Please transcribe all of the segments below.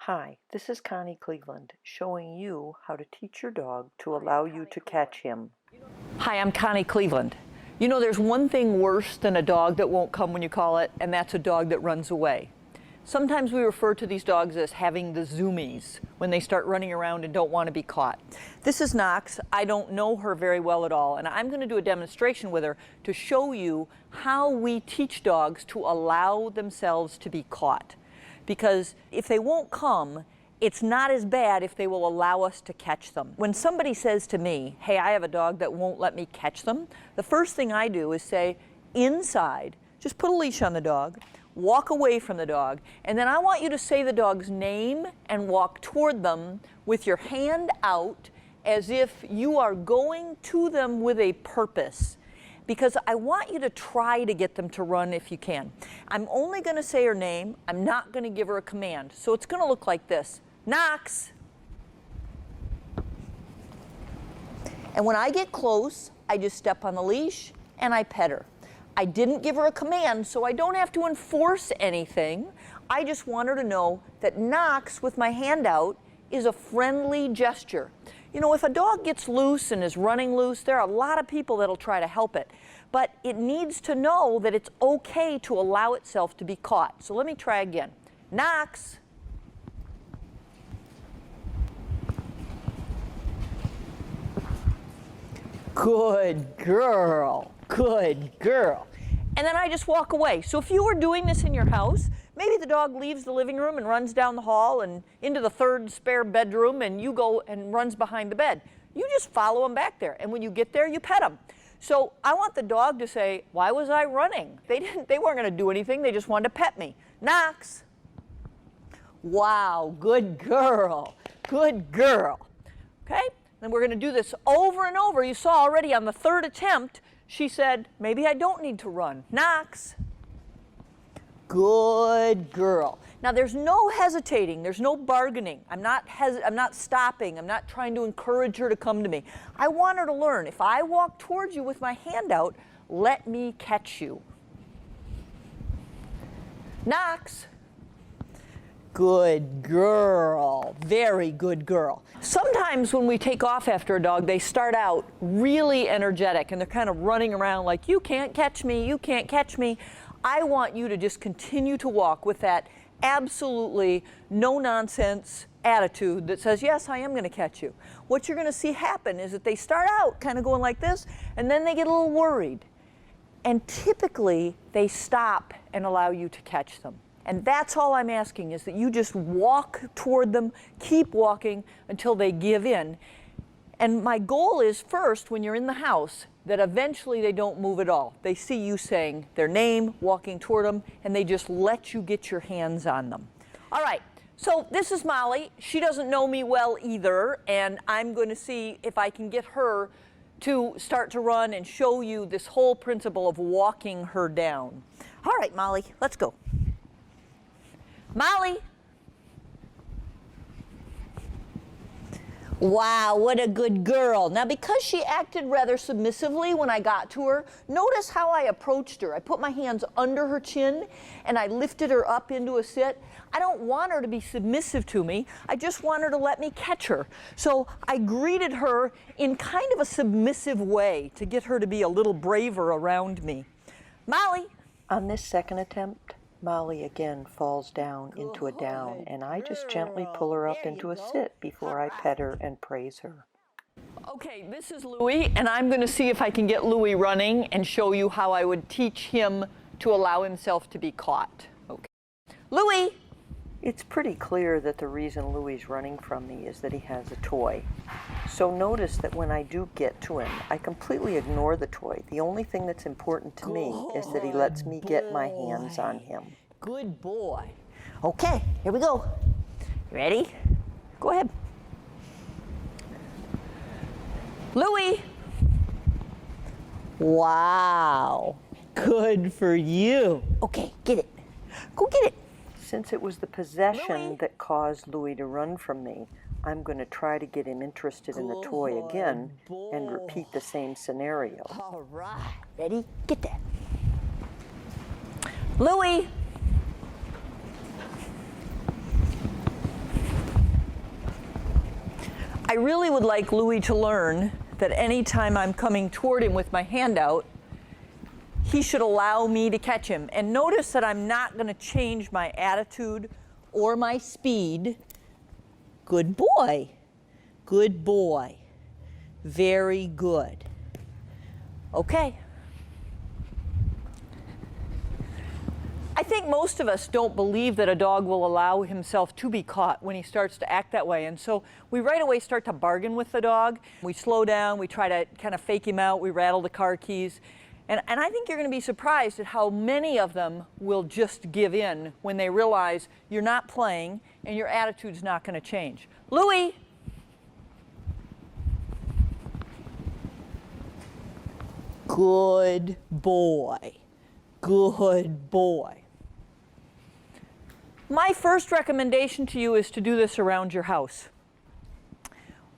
Hi, this is Connie Cleveland showing you how to teach your dog to allow you to catch him. Hi, I'm Connie Cleveland. You know, there's one thing worse than a dog that won't come when you call it, and that's a dog that runs away. Sometimes we refer to these dogs as having the zoomies when they start running around and don't want to be caught. This is Knox. I don't know her very well at all, and I'm going to do a demonstration with her to show you how we teach dogs to allow themselves to be caught. Because if they won't come, it's not as bad if they will allow us to catch them. When somebody says to me, hey, I have a dog that won't let me catch them, the first thing I do is say, inside, just put a leash on the dog, walk away from the dog, and then I want you to say the dog's name and walk toward them with your hand out as if you are going to them with a purpose. Because I want you to try to get them to run if you can. I'm only going to say her name. I'm not going to give her a command. So it's going to look like this. Knox. And when I get close, I just step on the leash and I pet her. I didn't give her a command, so I don't have to enforce anything. I just want her to know that Knox, with my hand out, is a friendly gesture. You know, if a dog gets loose and is running loose, there are a lot of people that'll try to help it. But it needs to know that it's okay to allow itself to be caught. So let me try again. Knox. Good girl. Good girl. And then I just walk away. So if you were doing this in your house, maybe the dog leaves the living room and runs down the hall and into the third spare bedroom, and you go and runs behind the bed. You just follow him back there, and when you get there, you pet him. So I want the dog to say, why was I running? They weren't going to do anything. They just wanted to pet me. Knox. Wow, good girl. Good girl. Okay? Then we're going to do this over and over. You saw already on the third attempt, she said, maybe I don't need to run. Knox. Good girl. Now there's no hesitating, there's no bargaining. I'm not stopping, I'm not trying to encourage her to come to me. I want her to learn, if I walk towards you with my hand out, let me catch you. Knox. Good girl, very good girl. Sometimes when we take off after a dog, they start out really energetic and they're kind of running around like, you can't catch me, you can't catch me. I want you to just continue to walk with that absolutely no-nonsense attitude that says, yes, I am going to catch you. What you're going to see happen is that they start out kind of going like this, and then they get a little worried. And typically, they stop and allow you to catch them. And that's all I'm asking, is that you just walk toward them, keep walking until they give in. And my goal is first, when you're in the house, that eventually they don't move at all. They see you saying their name, walking toward them, and they just let you get your hands on them. All right, so this is Molly. She doesn't know me well either, and I'm going to see if I can get her to start to run and show you this whole principle of walking her down. All right, Molly, let's go. Molly. Wow, what a good girl. Now, because she acted rather submissively when I got to her, notice how I approached her. I put my hands under her chin and I lifted her up into a sit. I don't want her to be submissive to me. I just want her to let me catch her. So I greeted her in kind of a submissive way to get her to be a little braver around me. Molly. On this second attempt, Molly again falls down into a down, and I just gently pull her up into a sit before I pet her and praise her. Okay, this is Louie, and I'm going to see if I can get Louie running and show you how I would teach him to allow himself to be caught. Okay. Louie! It's pretty clear that the reason Louie's running from me is that he has a toy. So notice that when I do get to him, I completely ignore the toy. The only thing that's important to me is that he lets me get my hands on him. Good boy. Okay, here we go. You ready? Go ahead. Louie. Wow. Good for you. Okay, get it. Go get it. Since it was the possession Louie. that caused Louie to run from me, I'm going to try to get him interested in the toy again and repeat the same scenario. All right. Ready? Get that. Louie. I really would like Louis to learn that anytime I'm coming toward him with my hand out, he should allow me to catch him. And notice that I'm not going to change my attitude or my speed. Good boy. Good boy. Very good. Okay. I think most of us don't believe that a dog will allow himself to be caught when he starts to act that way. And so we right away start to bargain with the dog. We slow down, we try to kind of fake him out, we rattle the car keys. And I think you're going to be surprised at how many of them will just give in when they realize you're not playing and your attitude's not going to change. Louis! Good boy. Good boy. My first recommendation to you is to do this around your house.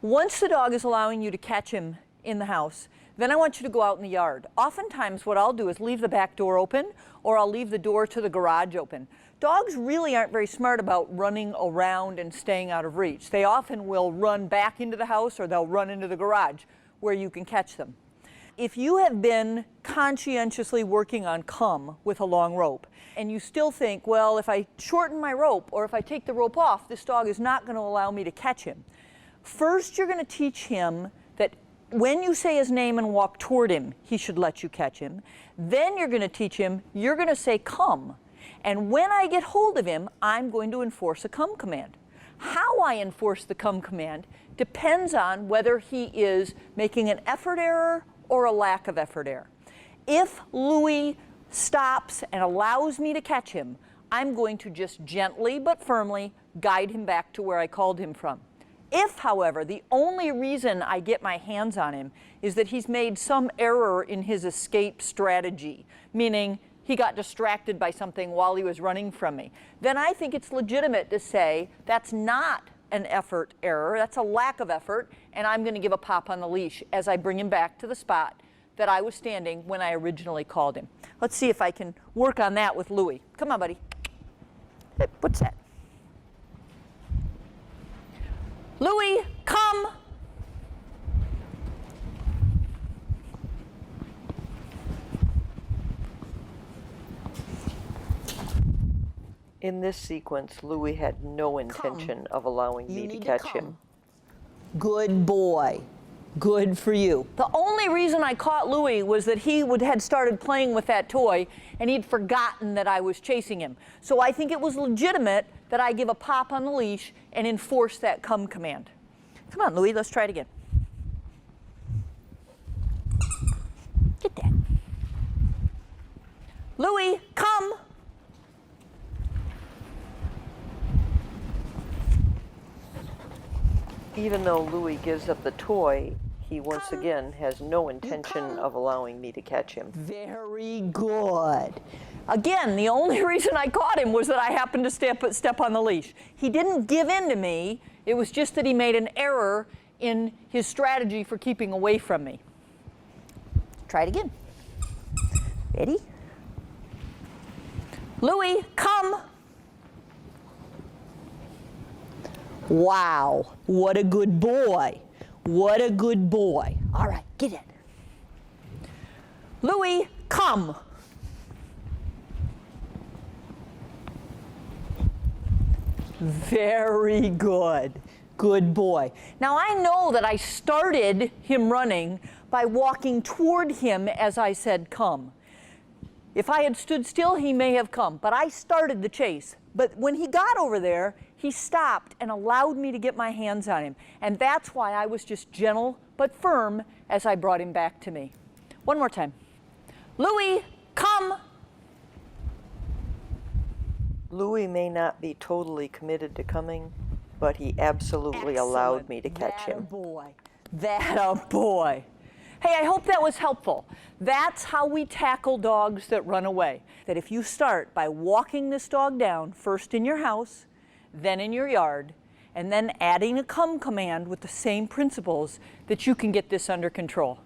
Once the dog is allowing you to catch him in the house, then I want you to go out in the yard. Oftentimes what I'll do is leave the back door open, or I'll leave the door to the garage open. Dogs really aren't very smart about running around and staying out of reach. They often will run back into the house, or they'll run into the garage where you can catch them. If you have been conscientiously working on come with a long rope, and you still think, well, if I shorten my rope or if I take the rope off, this dog is not going to allow me to catch him. First, you're going to teach him that when you say his name and walk toward him, he should let you catch him. Then you're going to teach him, you're going to say come. And when I get hold of him, I'm going to enforce a come command. How I enforce the come command depends on whether he is making an effort error or a lack of effort error. If Louis stops and allows me to catch him, I'm going to just gently but firmly guide him back to where I called him from. If, however, the only reason I get my hands on him is that he's made some error in his escape strategy, meaning he got distracted by something while he was running from me, then I think it's legitimate to say that's not an effort error, that's a lack of effort, and I'm going to give a pop on the leash as I bring him back to the spot that I was standing when I originally called him. Let's see if I can work on that with Louis. Come on, buddy. Hey, what's that? Louis, come. In this sequence, Louis had no intention of allowing me to catch him. Good boy. Good for you. The only reason I caught Louis was that he had started playing with that toy and he'd forgotten that I was chasing him. So I think it was legitimate that I give a pop on the leash and enforce that come command. Come on, Louis, let's try it again. Get that. Louis, come. Even though Louis gives up the toy, he once again has no intention of allowing me to catch him. Very good. Again, the only reason I caught him was that I happened to step on the leash. He didn't give in to me. It was just that he made an error in his strategy for keeping away from me. Try it again. Ready? Louis, come. Wow, what a good boy. What a good boy. All right, get in. Louis, come. Very good. Good boy. Now I know that I started him running by walking toward him as I said come. If I had stood still, he may have come, but I started the chase. But when he got over there, he stopped and allowed me to get my hands on him. And that's why I was just gentle but firm as I brought him back to me. One more time. Louis, come. Louis may not be totally committed to coming, but he absolutely allowed me to catch him. That a boy. That a boy. Hey, I hope that was helpful. That's how we tackle dogs that run away. That if you start by walking this dog down, first in your house, then in your yard, and then adding a come command with the same principles, that you can get this under control.